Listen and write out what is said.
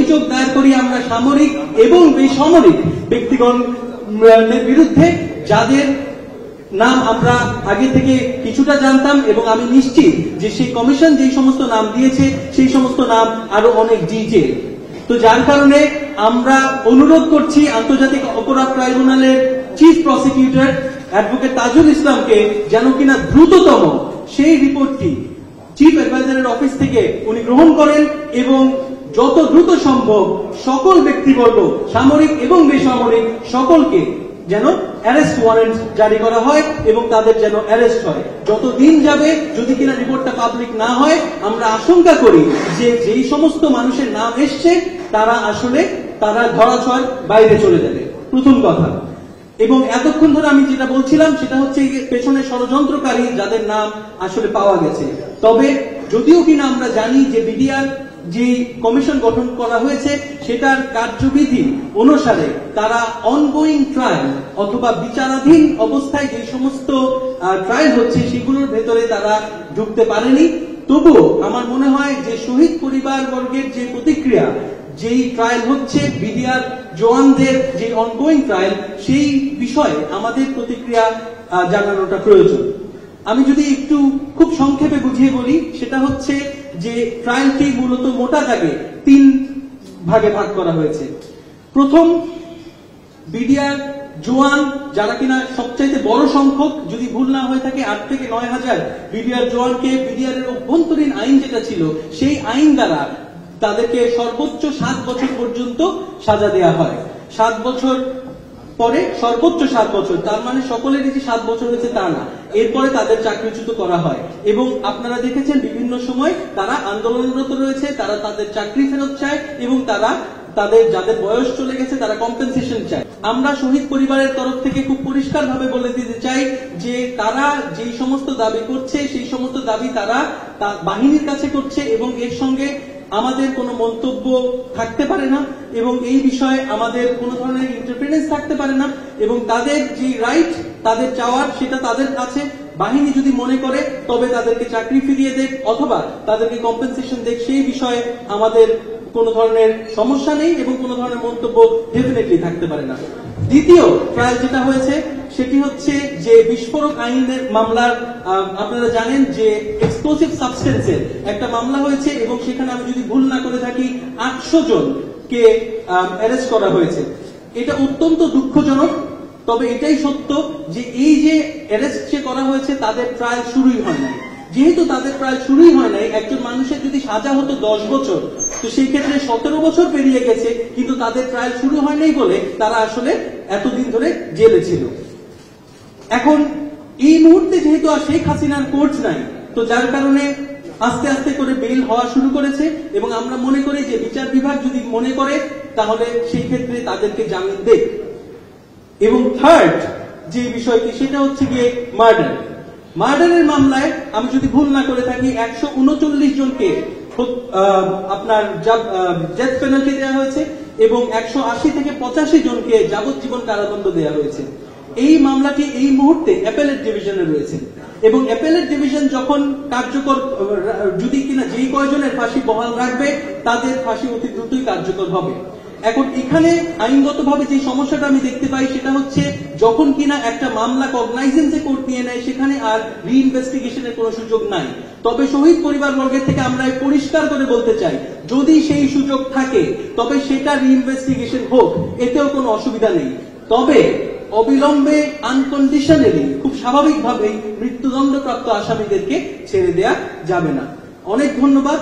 অভিযোগ দায়ের করি আমরা সামরিক এবং বেসামরিক ব্যক্তিগণের বিরুদ্ধে, যাদের নাম আমরা আগে থেকে কিছুটা জানতাম এবং আমি নিশ্চিত যে সেই কমিশন যেই সমস্ত নাম দিয়েছে সেই সমস্ত নাম আরো অনেক ডিটেইল। তো যার কারণে আমরা অনুরোধ করছি আন্তর্জাতিক অপরাধ ট্রাইব্যুনালের চিফ প্রসিকিউটর অ্যাডভোকেট তাজুল ইসলামকে যেন কিনা দ্রুততম সেই রিপোর্টটি চিফ অ্যাডভাইজারের অফিস থেকে উনি গ্রহণ করেন এবং যত দ্রুত সম্ভব সকল ব্যক্তিবর্গ সামরিক এবং বেসামরিক সকলকে যেন অ্যারেস্ট ওয়ারেন্ট জারি করা হয় এবং তাদের যেন অ্যারেস্ট হয়। যত দিন যাবে যদি কিনা রিপোর্টটা পাবলিক না হয় আমরা আশঙ্কা করি যে যেই সমস্ত মানুষের নাম এসছে তারা ধরাছোঁয়ার বাইরে চলে যাবে, প্রথম কথা। এবং এতক্ষণ ধরে আমি যেটা বলছিলাম সেটা হচ্ছে পেছনে ষড়যন্ত্রকারী যাদের নাম আসলে পাওয়া গেছে। তবে যদিও কিনা আমরা জানি যে বিডিআর যে কমিশন গঠন করা হয়েছে সেটার কার্যবিধি অনুসারে তারা অনগোয়িং ট্রায়াল অথবা বিচারাধীন অবস্থায় যে সমস্ত ট্রায়াল হচ্ছে সেগুলোর ভেতরে তারা ঢুকতে পারেনি। তবুও আমার মনে হয় যে শহীদ পরিবার বর্গের যে প্রতিক্রিয়া, যেই ট্রায়াল হচ্ছে বিডিআর জওয়ানদের যে অনগোয়িং ট্রায়াল, সেই বিষয়ে আমাদের প্রতিক্রিয়া জানানোটা প্রয়োজন। আমি যদি একটু খুব সংক্ষেপে বুঝিয়ে বলি, সেটা হচ্ছে যে ট্রায়ালটি মূলত মোটা দাগে 3 ভাগে ভাগ করা হয়েছে। প্রথম, বিডিআর জওয়ান যারা কিনা সবচাইতে বড় সংখ্যক, যদি ভুল না হয়ে থাকে 8 থেকে 9 হাজার বিডিআর জওয়ানকে বিডিআর এর অভ্যন্তরীণ আইন যেটা ছিল সেই আইন দ্বারা তাদেরকে সর্বোচ্চ 7 বছর পর্যন্ত সাজা দেয়া হয়। 7 বছর পরে সর্বোচ্চ 7 বছর, তার মানে সকলেরই যে 7 বছর হয়েছে তা না, এরপরে তাদের চাকরিচ্যুত করা হয়। এবং আপনারা দেখেছেন বিভিন্ন সময় তারা আন্দোলনরত রয়েছে, তারা তাদের চাকরি ফেরত চায় এবং তারা তাদের যাদের বয়স চলে গেছে তারা কম্পেনসেশন চায়। আমরা শহীদ পরিবারের তরফ থেকে খুব পরিষ্কার ভাবে বলে দিতে চাই যে তারা যেই সমস্ত দাবি করছে সেই সমস্ত দাবি তারা বাহিনীর কাছে করছে এবং এর সঙ্গে আমাদের কোনো মন্তব্য থাকতে পারে না এবং এই বিষয়ে আমাদের কোনো ধরনের ইন্টারফারেন্স থাকতে পারে না এবং তাদের যে রাইট তাদের চাওয়ার সেটা তাদের কাছে। বাহিনী যদি মনে করে তবে তাদেরকে চাকরি ফিরিয়ে দেখ অথবা তাদেরকে কম্পেনসেশন দেখ, সেই বিষয়ে আমাদের কোনো ধরনের সমস্যা নেই এবং কোনো ধরনের মন্তব্য ডেফিনেটলি থাকতে পারে না। দ্বিতীয় ট্রায়াল যেটা হয়েছে সেটি হচ্ছে যে বিস্ফোরক আইনের মামলার, আপনারা জানেন যে এক্সপ্লোসিভ সাবস্টেন্সের একটা মামলা হয়েছে এবং সেখানে আমি যদি ভুল না করে থাকি 800 জনকে অ্যারেস্ট করা হয়েছে। এটা অত্যন্ত দুঃখজনক, তবে এটাই সত্য যে এই যে অ্যারেস্ট যে করা হয়েছে তাদের ট্রায়াল শুরুই হয় নাই। যেহেতু তাদের ট্রায়াল শুরুই হয় নাই, একজন মানুষের যদি সাজা হতো 10 বছর, তো সেই ক্ষেত্রে 17 বছর পেরিয়ে গেছে কিন্তু তাদের ট্রায়াল শুরু হয় নাই বলে তারা আসলে এতদিন ধরে জেলে ছিল। এখন এই মুহূর্তে যেহেতু আর শেখ হাসিনার কোর্ট নাই, তো যার কারণে আস্তে আস্তে করে বেল হওয়া শুরু করেছে এবং আমরা মনে করি যে বিচার বিভাগ যদি মনে করে তাহলে সেই ক্ষেত্রে তাদেরকে জামিন দেয়। এবং থার্ড যে বিষয়টি সেটা হচ্ছে গিয়ে মার্ডারের মামলায় আমি যদি ভুল না করে থাকি 139 জনকে আপনার ডেথ পেনাল্টি দেওয়া হয়েছে এবং 180 থেকে 85 জনকে যাবজ্জীবন কারাদণ্ড দেওয়া হয়েছে। এই মামলাটি এই মুহূর্তে অ্যাপেলেট ডিভিশনে রয়েছে এবং অ্যাপেলেট ডিভিশন যখন কার্যকর, যদি কিনা যেই কয়জনের ফাঁসি বহাল রাখবে তাদের ফাঁসি অতি দ্রুতই কার্যকর হবে। এখন এখানে আইনগতভাবে যে সমস্যাটা আমি দেখতে পাই সেটা হচ্ছে যখন কিনা একটা মামলা কগনাইজেন্সে কোর্ট নিয়ে নেয় সেখানে আর রিইনভেস্টিগেশনের কোনো সুযোগ নাই। তবে শহীদ পরিবার বর্গের থেকে আমরা পরিষ্কার করে বলতে চাই যদি সেই সুযোগ থাকে তবে সেটা রিইনভেস্টিগেশন হোক, এতেও কোনো অসুবিধা নেই। তবে অবিলম্বে আনকন্ডিশনালি খুব স্বাভাবিকভাবেই মৃত্যুদণ্ডপ্রাপ্ত আসামিদেরকে ছেড়ে দেয়া যাবে না। অনেক ধন্যবাদ।